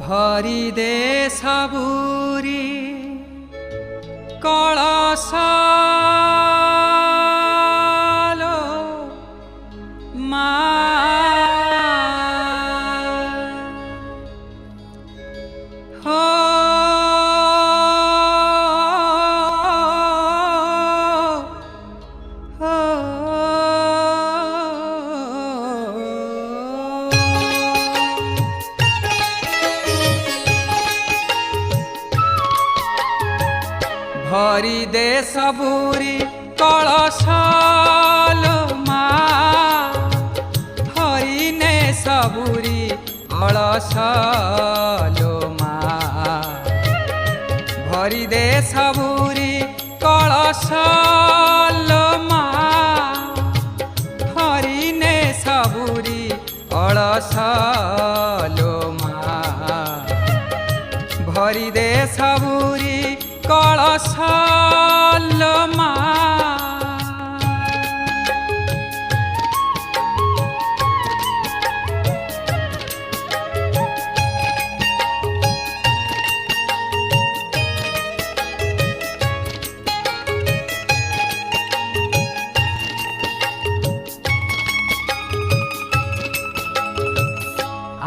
भरी दे सबुरी कलश भरी दे सबुरी कलश मा हरि ने सबुरी कलश मा भरी दे सबुरी कलश मा हरि ने सबुरी कलश मा भरी दे सबुरी कलश मा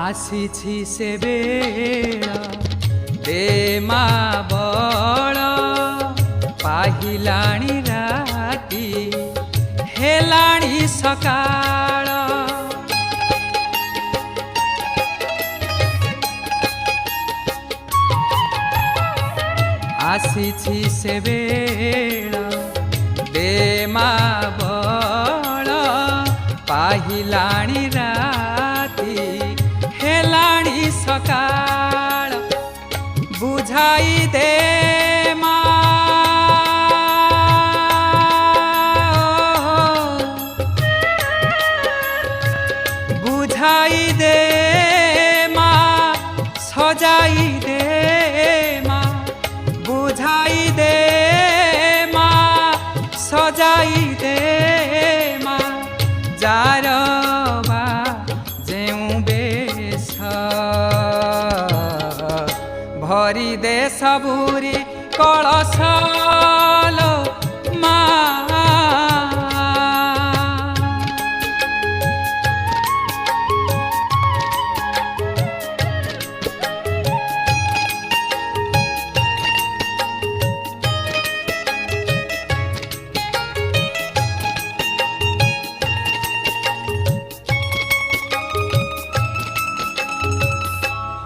आसी से बेला दे मा बड़ पाहिलाणी राती हेलाणी सकाळ आसी से बेला दे मा बड़ पाहिलाणी राती हेलाणी सकाळ बुझाई दे मा बुझाई दे मा सजाई दे मा बुझाई दे मा सजाई दे मा जार बा जेऊ बेश भरी दे सबुरी कलश मा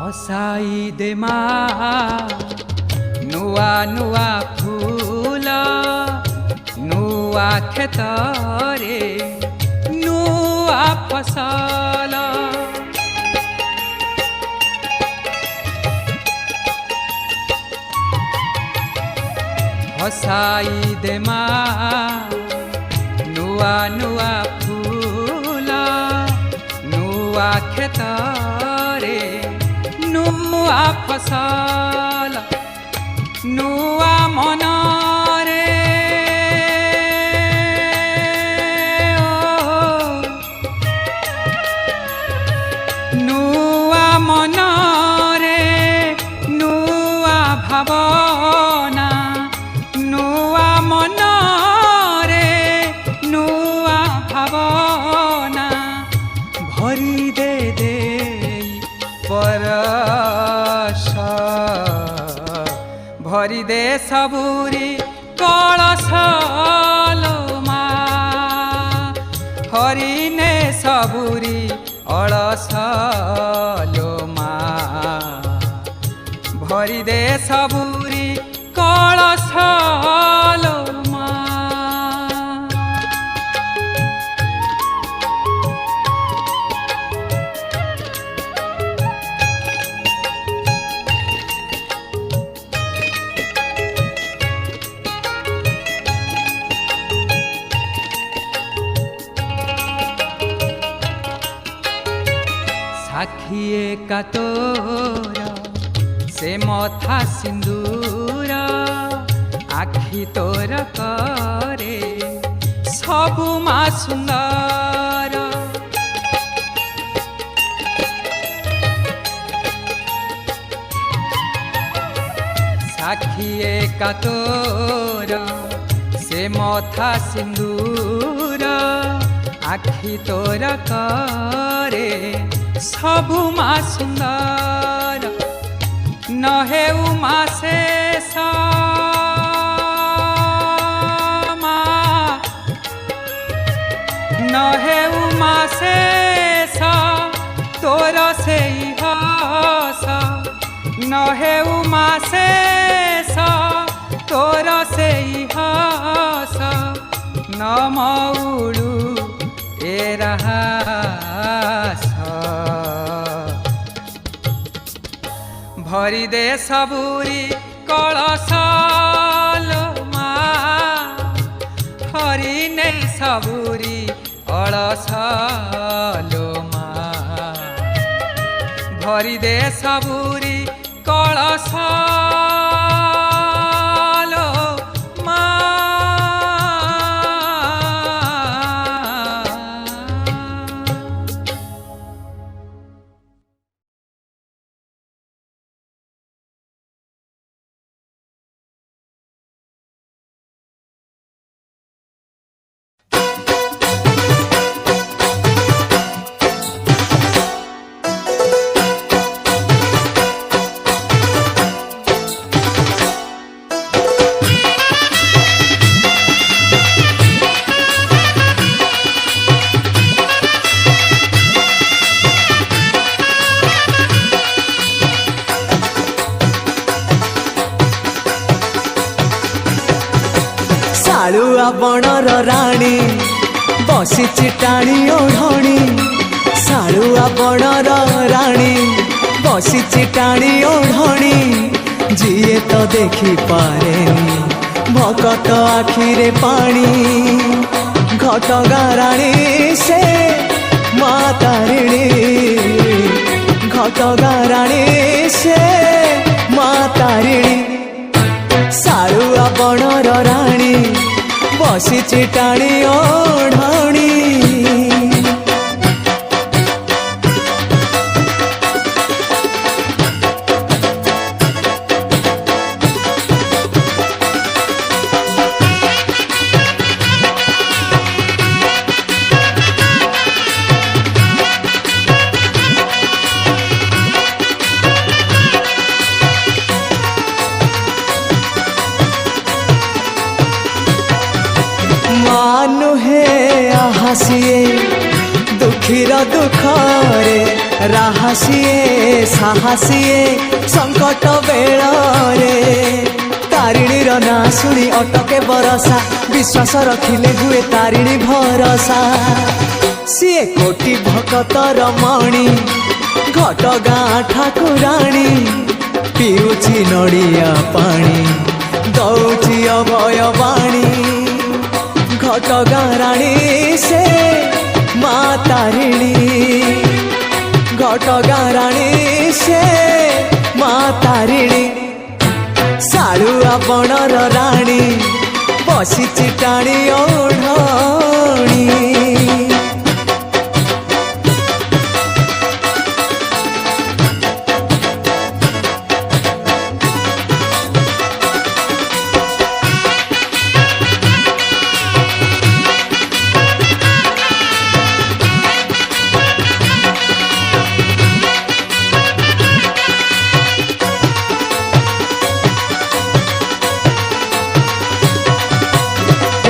हसाई दे मा नुआ नुआ फूल नुआ खेतरे नुआ फसल हसाई दे मा नुआ नुआ फूल नुआ खेतरे नुआ फसल नुआ मन रे नुआ मन रे नुआ भावना नुआ मन रे नुआ भावना भरी दे दे परश भरी दे सबुरी कलश मा हरि ने सबुरी कलश मा भरी दे सबुरी कलश मा साखिए का तोरा से मथा सिंदूर आखि तोर करे सबु मा सुंदर आखिए का तोर से मथा सिंदूर आखि तोर करे सबु मा सुंदर न हेउ मा शेष न हेउ मा शेष तोर से हस न हेउ मा शेष तोर से हस न मौड़ू ए रहस भरी दे सबुरी कलश मा हरि ने सबुरी कलश मा भरी दे सबुरी कलश मा सालुआ बणर राणी बसिछि टाणी ओढ़णी सालुआ बणर राणी बसिछि टाणी ओढ़णी जिए तो देखी पारेनी भकत आखिरे पानी घटगां राणी से मा तारिणी घटगां राणी से मा तारिणी सालुआ बणर राणी बसिछि टाणी ओढ़णी मानु हे आहसिए दुखीर दुखरे राहसिए साहसिए संकट बेଳରେ तारिणीर ना शुणी अटके बरसा विश्वास रखिले हुए तारिणी भरसा सीए कोटि भक्तर मणि घटगां ठाकुराणी पिउछि नड़िया पानी दौछि अभय बाणी घटगां राणी से मा तारिणी घटगां राणी से मा तारिणी सालुआ बणर राणी बसिछि टाणी ओढ़णी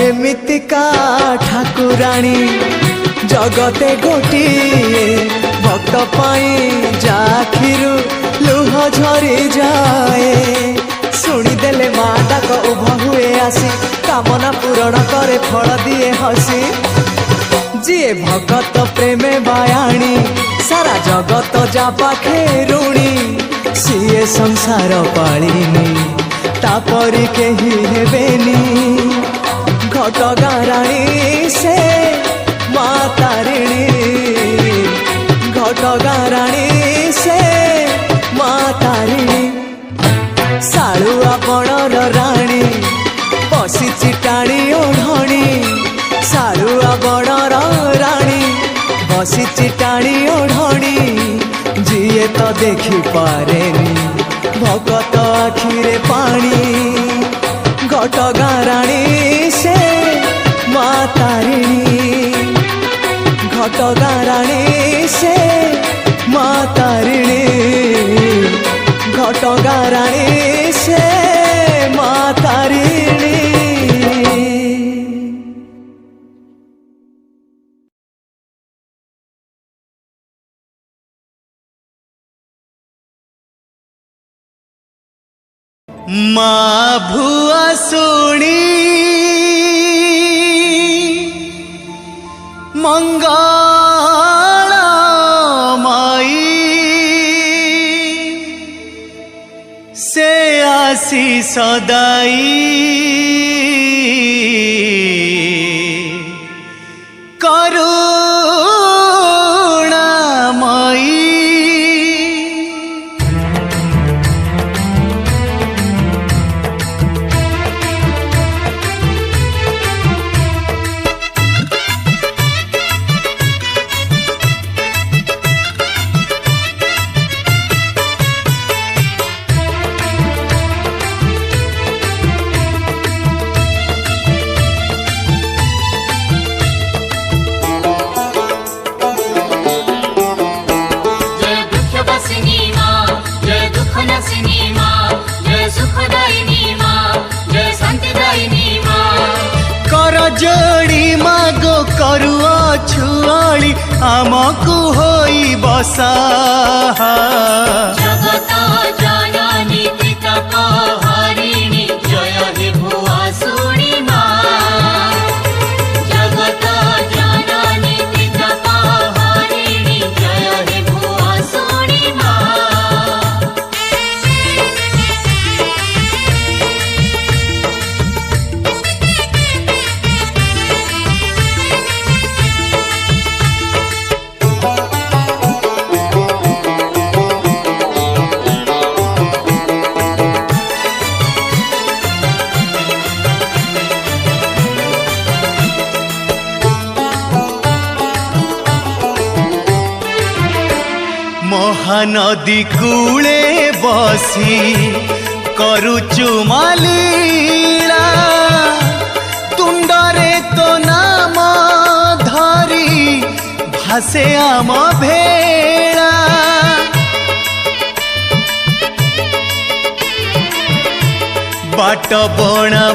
एमितिका ठाकुराणी जगते गोटिए भक्त पाई जाखिरु लुह झरी जाए शुणी देले मा डाक उभ हुए आसी कामना पूरण करे फल दिए हसी जिए भगत प्रेमे बायाणी सारा जगत जा पाखे ऋणी सीए संसार पालिनी तापरी केही हेबेनी घटगां राणी से मा तारिणी घटगां राणी से मा तारिणी सालुआ बणर राणी बसिछि टाणी ओढ़णी सालुआ बणर राणी बसिछि टाणी ओढ़णी जिए तो देखी पारेनी भगत आखिरे पानी घटगाँ राणी से माँ तारिणी घटगाँ राणी से माँ तारिणी घटगाँ राणी से माँ तारिणी। माँ भुआ सुणी मंगल माई से आसी सदाई जोड़ी मागो करुआ छुआली आमको होई बसा जगत जननी पितक हरिणी जय हे भुआ सुणी माँ जगत जननी पितक हरिणी जय हे भुआ सुणी माँ। महानदी कूले बसी करुचु मालीला तुंडरे तो नाम धरी भासे आम भेड़ा बाट बणा